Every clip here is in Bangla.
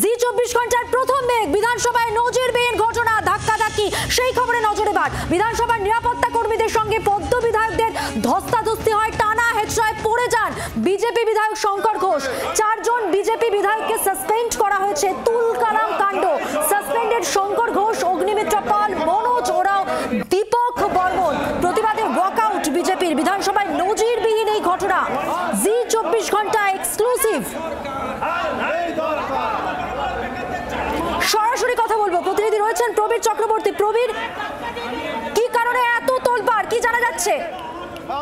জি 24 ঘন্টার প্রথম মেঘ, বিধানসভায় নজিরবিহীন ঘটনা, ধাক্কাধাক্কি। সেই খবরে নজর এবার বিধানসভার নিরাপত্তা কর্মীদের সঙ্গে পদ্ম বিধায়কদের ধস্তাধস্তি হয়, টানা হেঁচড়ায় পড়ে যান বিজেপি বিধায়ক শঙ্কর ঘোষ। 4 জন বিজেপি বিধায়ককে সাসপেন্ড করা হয়েছে। তুলকালাম কাণ্ড। সাসপেন্ডেড শঙ্কর ঘোষ, অগ্নিমিত্রা পাল, মনোজ ওরাও, দীপক বর্মন। প্রতিবাদে ওয়াকআউট বিজেপির। বিধানসভায় নজিরবিহীন এই ঘটনা। জি 24 ঘন্টা এক্সক্লুসিভ। সরাসরি কথা বলবো, প্রতিনিধি রয়েছেন প্রবীর চক্রবর্তী। প্রবীর, কি কারণে এত তোলপাড়, কি জানা যাচ্ছে?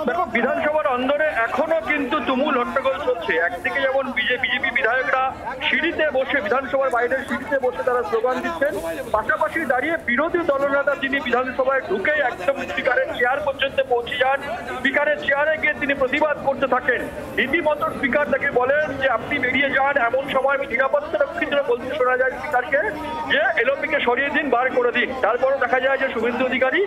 দেখো, বিধানসভার অন্দরে এখনো কিন্তু তুমুল হট্টগোল চলছে। একদিকে যেমন বিজেপি বিধায়করা সিঁড়িতে বসে, বিধানসভার বাইরের সিঁড়িতে বসে তারা স্লোগান দিচ্ছেন, পাশাপাশি দাঁড়িয়ে বিরোধী দলনেতা তিনি বিধানসভায় ঢুকে একদম স্পিকারের চেয়ার পর্যন্ত পৌঁছে যান। স্পিকারের চেয়ারে গিয়ে তিনি প্রতিবাদ করতে থাকেন। রীতিমতো স্পিকার তাকে বলেন যে আপনি বেরিয়ে যান। এমন সময় নিরাপত্তা রক্ষীদের বলতে শোনা যায় স্পিকারকে যে এলওপিকে সরিয়ে দিন, বার করে দিন। তারপরও দেখা যায় যে শুভেন্দু অধিকারী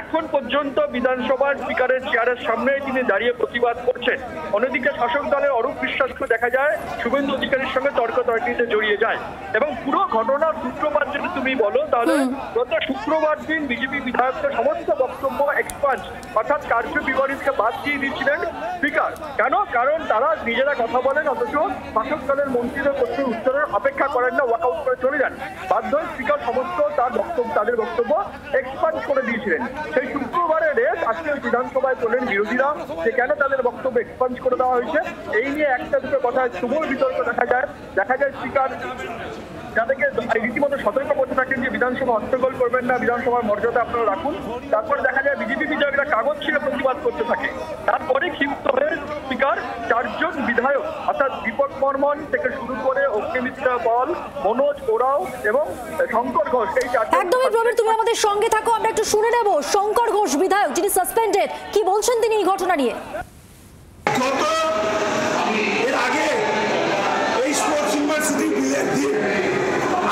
এখন পর্যন্ত বিধানসভার স্পিকারের চেয়ারের সামনে তিনি দাঁড়িয়ে প্রতিবাদ করছেন। অন্যদিকে শাসক দলের অরূপ বিশ্বাসকে দেখা যায় শুভেন্দু অধিকারীর সঙ্গে তর্কাতর্কিতে জড়িয়ে যায়। এবং পুরো ঘটনার সূত্রপাত যদি তুমি বলো, তাহলে গত শুক্রবার দিন বিজেপি বিধায়কদের সমস্ত বক্তব্য এক্সপাঞ্জ অর্থাৎ কার্য বিবরণীকে বাদ দিয়ে দিয়েছিলেন স্পিকার। কেন? কারণ তারা নিজেরা কথা বলেন, অথচ শাসক দলের মন্ত্রীদের প্রশ্নের উত্তরের অপেক্ষা করেন না, ওয়াকআউট করে চলে যান। বাধ্য হয়ে স্পিকার সমস্ত তাদের বক্তব্য এক্সপাঞ্জ করে দিয়েছিলেন। সেই শুক্রবারের রেস আজকে বিধানসভায় তোলেন বিরোধীরা যে কেন তাদের বক্তব্য এক্সপাঞ্জ করে দেওয়া হয়েছে। এই নিয়ে একটা দুটো কথা তুমুল বিতর্ক দেখা যায় স্পিকার যাদেরকে রীতিমতো সতর্ক করতে থাকেন যে বিধানসভা হট্টগোল করবেন না, বিধানসভার মর্যাদা আপনারা রাখুন। তারপরে দেখা যায় বিজেপি বিধায়করা কাগজ ছিঁড়ে প্রতিবাদ করতে থাকে। তারপরে ক্ষিপ্ত হয়ে স্পিকার 4 জন বিধায়ক অর্থাৎ দীপক বর্মন থেকে শুরু করে অগ্নিমিত্রা পাল, মনোজ ওরাও এবং শঙ্কর ঘোষ, এই 4 জন। একদমই প্রবীর, তুমি আমাদের সঙ্গে থাকো, আমরা একটু শুনে নেব শঙ্কর ঘোষ বিধায়ক যিনি সাসপেন্ডেড, কি বলছেন তিনি এই ঘটনা নিয়ে। এর আগে এই স্পোর্টস ইউনিভার্সিটি বিলের দিন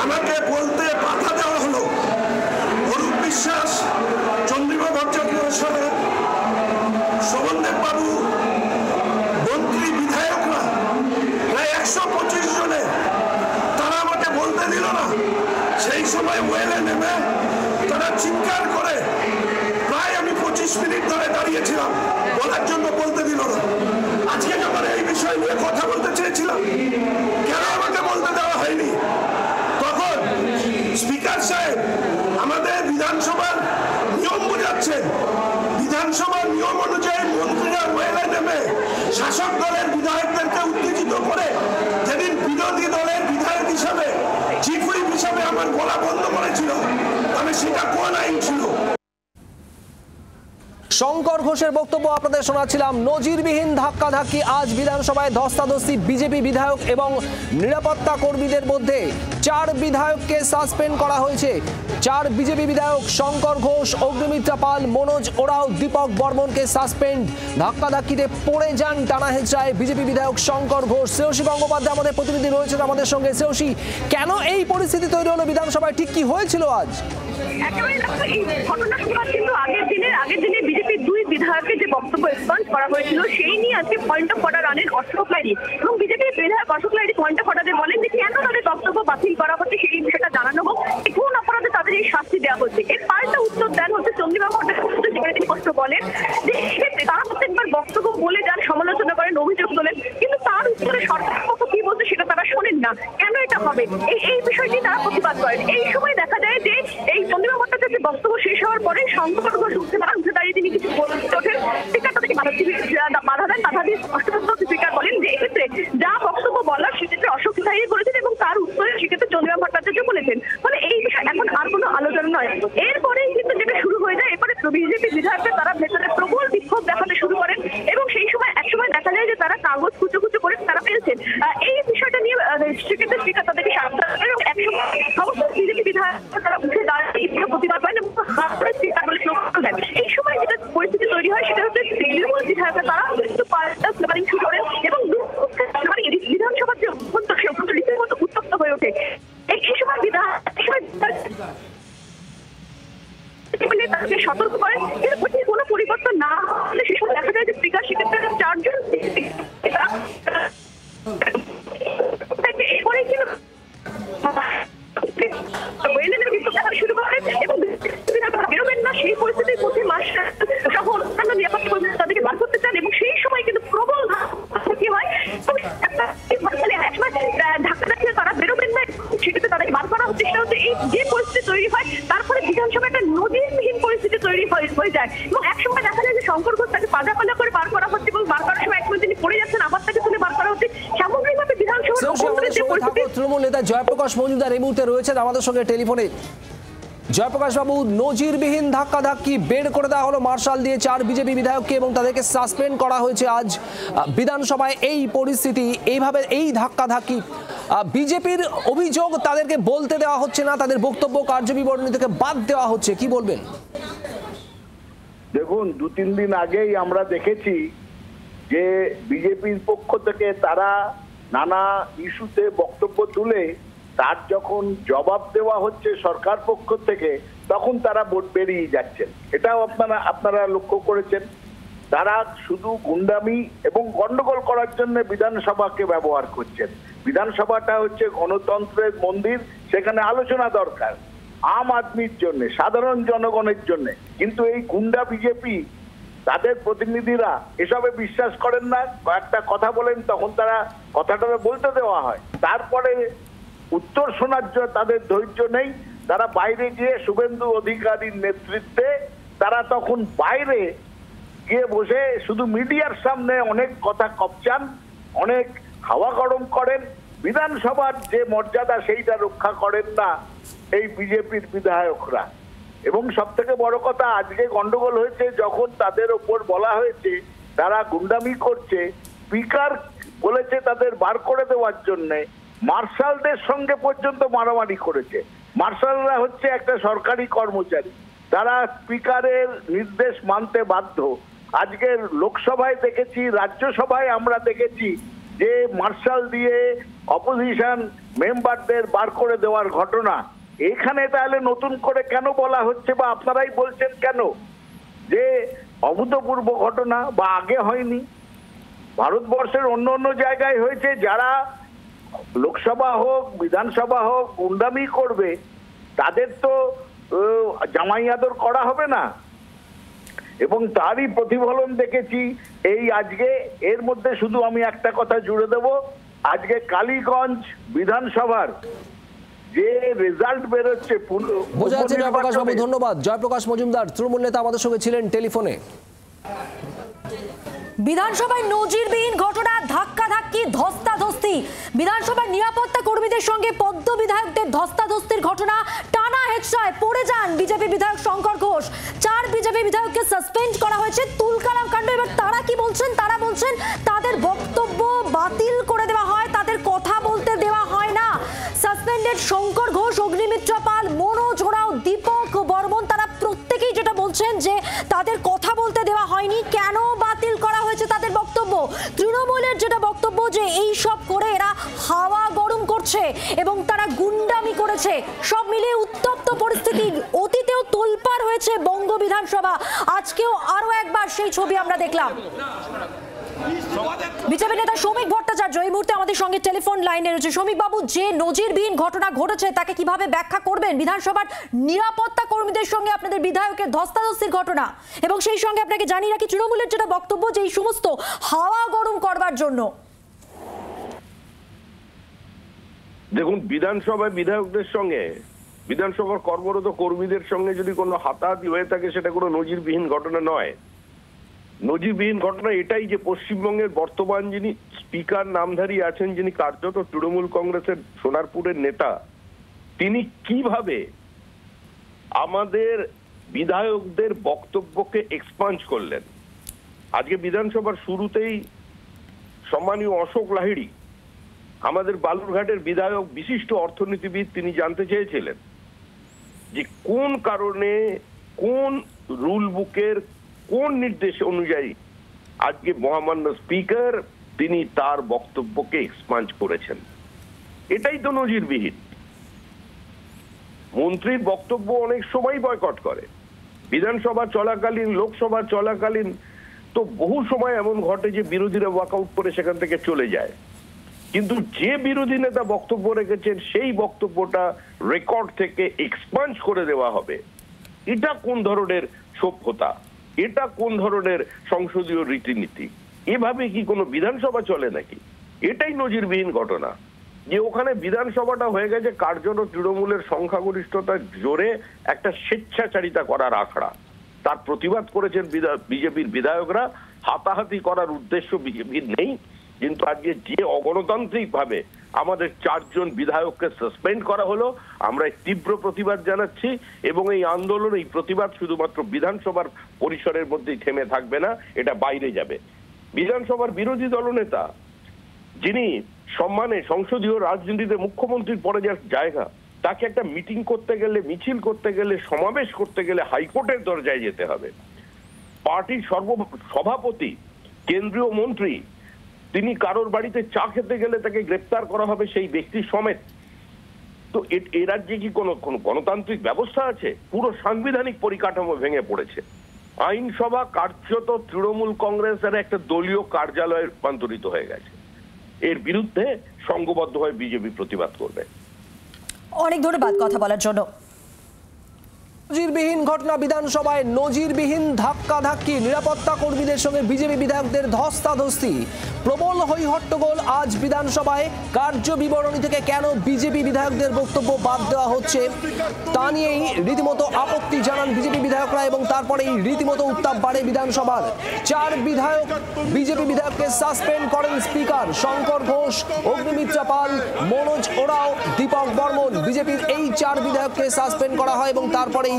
আমাকে বলতে বাধা দেওয়া হলো। অরূপ বিশ্বাস, চন্দ্রিমা ভট্টাচার্য, শোভনদেব বাবু, মন্ত্রী বিধায়করা প্রায় 125 জনে তারা আমাকে বলতে দিল না। সেই সময় ওয়েলে নেমে তারা চিৎকার করে প্রায় আমি 25 মিনিট ধরে দাঁড়িয়েছিলাম, বলার জন্য বলতে দিল না। আজকে যখন এই বিষয় নিয়ে কথা বলতে চেয়েছিলাম, কেন আমাকে বলতে দেওয়া হয়নি? তখন স্পিকার সাহেব আমাদের বিধানসভার নিয়ম বোঝাচ্ছেন। বিধানসভার নিয়ম অনুযায়ী মন্ত্রীরা ওয়েলে নেমে শাসক দলের বিধায়কদেরকে উত্তেজিত করে যেদিন বিরোধী দলের বিধায়ক হিসাবে, চিফ হুইপ হিসাবে আমার গলা বন্ধ করেছিল, আমি সেটা কোন আইন ছিল? শঙ্কর ঘোষের বক্তব্য আপনাদের শোনাচ্ছিলাম। নজিরবিহীন ধাক্কাধাক্কি আজ বিধানসভায়, ধস্তাধস্তি বিজেপি বিধায়ক এবং নিরাপত্তা কর্মীদের মধ্যে। 4 বিধায়ককে সাসপেন্ড করা হয়েছে। 4 বিজেপি বিধায়ক শঙ্কর ঘোষ, অগ্নিমিত্রা পাল, মনোজ ওরাও, দীপক বর্মনকে সাসপেন্ড। ধাক্কাধাক্কিতে পড়ে যান টানা হেঁচড়ায় বিজেপি বিধায়ক শঙ্কর ঘোষ। শ্রেয়সী গঙ্গোপাধ্যায় আমাদের প্রতিনিধি রয়েছেন আমাদের সঙ্গে। শ্রেয়সী, কেন এই পরিস্থিতি তৈরি হলো বিধানসভায়, ঠিক কি হয়েছিল আজ? একেবারে এই ঘটনা কিন্তু আগের দিনে বিজেপির 2 বিধায়কের যে বক্তব্য এক্সপাঞ্জ করা হয়েছিল সেই নিয়ে আজকে পয়েন্ট অফ অর্ডার আনেন অশোক লাহিড়ী। এবং বিজেপির বিধায়ক অশোক লাহিড়ী পয়েন্ট অফ অর্ডারে বলেন যে কেন তাদের বক্তব্য বাতিল করা হচ্ছে সেই বিষয়টা জানানো হোক, কোন অপরাধে তাদের এই শাস্তি দেওয়া হচ্ছে। এর পাল্টা উত্তর দেন হচ্ছে চন্দ্রিমা ভট্টাচার্য, যেখানে তিনি স্পষ্ট বলেন যে এক্ষেত্রে তারা প্রত্যেকবার বক্তব্য বলে যান, সমালোচনা করেন, অভিযোগ তোলেন, কিন্তু তার উত্তরে সরকার পক্ষ কি বলছে সেটা তারা শোনেন না। কেন এটা হবে এই বিষয়টি তারা প্রতিবাদ করেন। এই সময় দেখা যায় যে এই চন্দ্রিমা ভট্টাচার্যের বক্তব্য শেষ হওয়ার পরে শঙ্কর ঘোষ উঠে দাঁড়িয়ে তিনি কিছু বলতে ওঠেন। স্পিকার তাদেরকে বাধা দেন। বাধা দিয়ে স্পষ্ট স্পিকার বলেন যে এক্ষেত্রে যা বক্তব্য বলার সেক্ষেত্রে অশোক লাহিড়ী বলেছেন এবং তার উত্তরে সেক্ষেত্রে চন্দ্রিমা ভট্টাচার্য বলেছেন। ফলে এই বিষয় এখন আর কোনো আলোচনা নয়। এরপরেই কিন্তু যেটা শুরু হয়ে যায়, এরপরে বিজেপি বিধায়করা তারা ভেতরে প্রবল বিক্ষোভ দেখাতে শুরু করেন এবং সেই সময় একসময় দেখা যায় যে তারা কাগজ কুচো করে তারা পেয়েছেন। এই বিষয়টা নিয়ে সেক্ষেত্রে স্পিকার তাদেরকে সাবধান করেন এবং একসময় সমস্ত বিজেপি বিধায়ক তারা উঠে দাঁড়িয়ে প্রতিবাদ করেন এবং স্পিকার বলে স্লোগান দেন। এই সময় যেটা পরিস্থিতি তৈরি হয় সেটা হচ্ছে তৃণমূল বিধায়করা তারা কিন্তু পাল্টা স্লোগানিং শুরু করেন এবং বিধানসভার যে অভ্যন্তর সে অভ্যন্তর রীতিমতো উত্তপ্ত হয়ে ওঠে। এই সময় তাকে সতর্ক করেন, কিন্তু কোনো পরিবর্তন না হলে সে সময় দেখা যায় যে স্পিকার সেক্ষেত্রে 4 জন এরপরে কিন্তু এবং বেরোবেন না সেই পরিস্থিতির মধ্যে মার্শাল সহ অন্যান্য নিরাপত্তা কর্মীরা তাদেরকে বার করতে চান এবং সেই সময় কিন্তু প্রবল কি হয় ধাক্কা তারা বেরোবেন না সেটাতে তাদেরকে বার করা হচ্ছে। সেটা হচ্ছে এই যে পরিস্থিতি তৈরি হয় তারপরে বিধানসভা একটা নজিরবিহীন পরিস্থিতি তৈরি হয়ে যায় এবং একসময় দেখা যায় যে শঙ্কর ঘোষ তাকে পাজা করে বার করা হচ্ছে এবং বার করার সময় একসময় তিনি পড়ে যাচ্ছেন, আবার তাকে তুলে বার করা হচ্ছে। সামগ্রিকভাবে বিধানসভা তৃণমূল নেতা জয়প্রকাশ মজুমদার এই মুহূর্তে রয়েছেন আমাদের সঙ্গে টেলিফোনে। জয়প্রকাশ বাবু, নজিরবিহীন ধাক্কাধাক্কি, বের করে দেওয়া হলো মার্শাল দিয়ে 4 বিজেপি বিধায়ককে এবং তাদেরকে সাসপেন্ড করা হয়েছে আজ বিধানসভায়। এই পরিস্থিতি, এইভাবে এই ধাক্কাধাক্কি, বিজেপির অভিযোগ তাদেরকে বলতে দেওয়া হচ্ছে না, তাদের বক্তব্য কার্যবিবরণী থেকে বাদ দেওয়া হচ্ছে, কি বলবেন? দেখুন, 2-3 দিন আগেই আমরা দেখেছি যে বিজেপির পক্ষ থেকে তারা নানা ইস্যুতে বক্তব্য তুলে তার যখন জবাব দেওয়া হচ্ছে সরকার পক্ষ থেকে তখন তারা বেরিয়ে যাচ্ছেন। এটাও আপনারা লক্ষ্য করেছেন। তারা শুধু গুন্ডামি এবং গন্ডগোল করার জন্য বিধানসভাকে ব্যবহার করছেন। বিধানসভাটা হচ্ছে গণতন্ত্রের মন্দির, সেখানে আলোচনা দরকার আম আদমির জন্য, সাধারণ জনগণের জন্য। কিন্তু এই গুন্ডা বিজেপি তাদের প্রতিনিধিরা এসবে বিশ্বাস করেন না। কয়েকটা কথা বলেন, তখন তারা কথাটা বলতে দেওয়া হয়, তারপরে উত্তর শোনার জন্য তাদের ধৈর্য নেই। তারা বাইরে গিয়ে শুভেন্দু অধিকারীর নেতৃত্বে তারা তখন বাইরে গিয়ে বসে শুধু মিডিয়ার সামনে অনেক কথা কপচান, অনেক হাওয়া গরম করেন। বিধানসভার যে মর্যাদা সেইটা রক্ষা করেন না এই বিজেপির বিধায়করা। এবং সব থেকে বড় কথা, আজকে গন্ডগোল হয়েছে যখন তাদের ওপর বলা হয়েছে তারা গুন্ডামি করছে, স্পিকার বলেছে তাদের বার করে দেওয়ার জন্যে, মার্শালদের সঙ্গে পর্যন্ত মারামারি করেছে। মার্শালরা হচ্ছে একটা সরকারি কর্মচারী, তারা স্পিকারের নির্দেশ মানতে বাধ্য। আজকের লোকসভায় দেখেছি, রাজ্যসভায় আমরা দেখেছি যে মার্শাল দিয়ে অপোজিশন মেম্বারদের বার করে দেওয়ার ঘটনা। এখানে তাহলে নতুন করে কেন বলা হচ্ছে বা আপনারাই বলছেন কেন যে অভূতপূর্ব ঘটনা বা আগে হয়নি? ভারতবর্ষের অন্য অন্য জায়গায় হয়েছে। যারা লোকসভা হোক বিধানসভা হোক গুন্ডামি করবে তাদের তো জামাই আদর করা হবে না। এবং তারই প্রতিফলন দেখেছি এই আজকে। এর মধ্যে শুধু আমি একটা কথা জুড়ে দেব, আজকে কালীগঞ্জ বিধানসভার যে রেজাল্ট বেরোচ্ছে, বোঝা যাচ্ছে। জয়প্রকাশ বাবু ধন্যবাদ। জয়প্রকাশ মজুমদার তৃণমূল নেতা আমাদের সঙ্গে ছিলেন টেলিফোনে। বিধানসভায় নজিরবিহীন ঘটনা, ধাক্কাধাক্কি, ধস্তাধস্তি। বিধানসভার নিরাপত্তা কর্মীদের সঙ্গে পদ্ম বিধায়কদের ধস্তাধস্তির ঘটনা, টানা হেচড়ায় পড়ে যান বিজেপি বিধায়ক শঙ্কর ঘোষ। 4 বিজেপি বিধায়ককে সাসপেন্ড করা হয়েছে, তুলকালাম কাণ্ড। এবার তারা কি বলছেন? তারা বলছেন তাদের বক্তব্য বাতিল করে দেওয়া হয়, তাদের কথা বলতে দেওয়া হয় না। সাসপেন্ডেড শঙ্কর ঘোষ, অগ্নিমিত্রা পাল, মনোজ ওরাও, দীপক বর্মন, তারা প্রত্যেকেই যেটা বলছেন যে তাদের কথা বলতে দেওয়া হয়নি। কেন বাতিল করা হয়েছে তাদের বক্তব্য? তৃণমূলের যেটা বক্তব্য যে এই সব করে এরা হাওয়া গরম করছে এবং তারা গুন্ডামি করেছে। সব মিলিয়ে উত্তপ্ত পরিস্থিতি। অতীতেও তোলপাড় হয়েছে বঙ্গ বিধানসভা, আজকেও আরো একবার সেই ছবি আমরা দেখলাম। বিজেপি নেতা শ্রমিক ভট্টাচার্য এই মুহূর্তে আমাদের সঙ্গে টেলিফোন লাইনে রয়েছে। শ্রমিক বাবু, যে নজিরবিহীন ঘটনা ঘটেছে তাকে কিভাবে ব্যাখ্যা করবেন? বিধানসভার নিরাপত্তা কর্মীদের সঙ্গে আপনাদের বিধায়কের ধস্তাধস্তির ঘটনা, এবং সেই সঙ্গে আপনাকে জানিয়ে রাখি তৃণমূলের যেটা বক্তব্য যে এই সমস্ত হাওয়া গরম করবার জন্য। দেখুন, বিধানসভায় বিধায়কদের সঙ্গে, বিধানসভার কর্মরত কর্মীদের সঙ্গে যদি কোনো হাতাহাতি হয়ে থাকে সেটা কোনো নজিরবিহীন ঘটনা নয়। নজিরবিহীন ঘটনা এটাই যে পশ্চিমবঙ্গের বর্তমান যিনি স্পিকার নামধারী আছেন, যিনি কার্যত তৃণমূল কংগ্রেসের সোনারপুরের নেতা, তিনি কিভাবে আমাদের বিধায়কদের বক্তব্যকে এক্সপাঞ্জ করলেন। আজকে বিধানসভার শুরুতেই সম্মানীয় অশোক লাহিড়ী, আমাদের বালুরঘাটের বিধায়ক, বিশিষ্ট অর্থনীতিবিদ, তিনি জানতে চেয়েছিলেন যে কোন কারণে, কোন রুল বুকের কোন নির্দেশ অনুযায়ী আজকে মহামান্য স্পিকার তিনি তার বক্তব্যকে এক্সপাঞ্জ করেছেন। এটাই তো নজিরবিহীন। মন্ত্রীর বক্তব্য অনেক সময় বয়কট করে। বিধানসভা চলাকালীন, লোকসভা চলাকালীন তো বহু সময় এমন ঘটে যে বিরোধীরা ওয়াকআউট করে সেখান থেকে চলে যায়। কিন্তু যে বিরোধী নেতা বক্তব্য রেখেছেন সেই বক্তব্যটা রেকর্ড থেকে এক্সপাঞ্জ করে দেওয়া হবে, এটা কোন ধরনের সভ্যতা? এটা কোন ধরনের সংসদীয় রীতিনীতি? এভাবে কি কোনো বিধানসভা চলে নাকি? এটাই নজিরবিহীন ঘটনা যে ওখানে বিধানসভাটা হয়ে গেছে কার্যত তৃণমূলের সংখ্যাগরিষ্ঠতার জোরে একটা স্বেচ্ছাচারিতা করার আখড়া। তার প্রতিবাদ করেছেন বিজেপির বিধায়করা। হাতাহাতি করার উদ্দেশ্য বিজেপির নেই, কিন্তু আজকে যে অগণতান্ত্রিক ভাবে আমাদের 4 জন বিধায়ককে সাসপেন্ড করা হলো, আমরা তীব্র প্রতিবাদ জানাচ্ছি এবং এই আন্দোলন, এই প্রতিবাদ শুধুমাত্র বিধানসভার পরিসরের মধ্যেই থেমে থাকবে না, এটা বাইরে যাবে। বিধানসভার বিরোধী দলনেতা যিনি সম্মানে সংসদীয় রাজনীতিতে মুখ্যমন্ত্রীর পরে যার জায়গা, তাকে একটা মিটিং করতে গেলে, মিছিল করতে গেলে, সমাবেশ করতে গেলে হাইকোর্টের দরজায় যেতে হবে। পার্টির সভাপতি, কেন্দ্রীয় মন্ত্রী, তিনি কারোর বাড়িতে চা খেতে গেলে তাকে গ্রেপ্তার করা হবে সেই ব্যক্তি সমেত। তো এ রাজ্যে কি কোনো গণতান্ত্রিক ব্যবস্থা আছে? পুরো সাংবিধানিক পরিকাঠামো ভেঙে পড়েছে। আইনসভা কার্যত তৃণমূল কংগ্রেসের একটা দলীয় কার্যালয়ে রূপান্তরিত হয়ে গেছে। এর বিরুদ্ধে সংঘবদ্ধ হয়ে বিজেপি প্রতিবাদ করবে। অনেক ধন্যবাদ কথা বলার জন্য। নজিরবিহীন ঘটনা বিধানসভায়, নজিরবিহীন ধাক্কাধাক্কি, নিরাপত্তা কর্মীদের সঙ্গে বিজেপি বিধায়কদের ধস্তাধস্তি, প্রবল হইহট্টগোল আজ বিধানসভায়। কার্য বিবরণী থেকে কেন বিজেপি বিধায়কদের বক্তব্য বাদ দেওয়া হচ্ছে তা নিয়েই রীতিমতো আপত্তি জানান বিজেপি বিধায়করা এবং তারপরেই রীতিমতো উত্তাপ বাড়ে বিধানসভার। 4 বিজেপি বিধায়ককে সাসপেন্ড করেন স্পিকার। শঙ্কর ঘোষ, অগ্নিমিত্রা পাল, মনোজ ওরাও, দীপক বর্মন, বিজেপির এই 4 বিধায়ককে সাসপেন্ড করা হয় এবং তারপরেই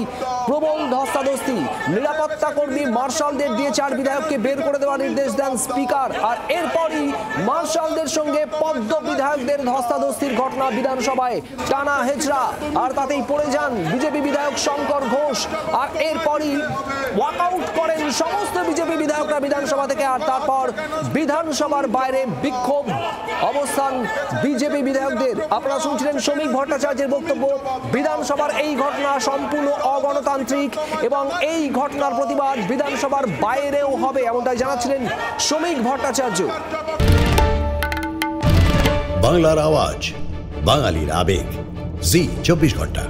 প্রবল ধস্তাধস্তি। নিরাপত্তা কর্মী মার্শালদের দিয়ে 4 বিধায়ককে বের করে দেওয়ার নির্দেশ দেন স্পিকার। আর এরপরই মার্শালদের সঙ্গে পদ্ম বিধায়কদের ধস্তাধস্তির ঘটনা বিধানসভায়। টানা হেচড়া, আর তাতেই পড়ে যান বিজেপি বিধায়ক শঙ্কর ঘোষ। আর এরপরই ওয়াকআউট করেন সমস্ত বিজেপি বিধায়করা বিধানসভা থেকে। আর তারপর বিধানসভার বাইরে বিক্ষোভ অবস্থান বিজেপি বিধায়কদের। আপনারা শুনছিলেন শ্রমিক ভট্টাচার্যের বক্তব্য। বিধানসভার এই ঘটনা সম্পূর্ণ অগণতান্ত্রিক এবং এই ঘটনার প্রতিবাদ বিধানসভার বাইরেও হবে, এমনটাই জানাচ্ছিলেন শ্রমিক ভট্টাচার্য। বাংলার আওয়াজ, বাঙালির আবেগ, জি 24 ঘন্টা।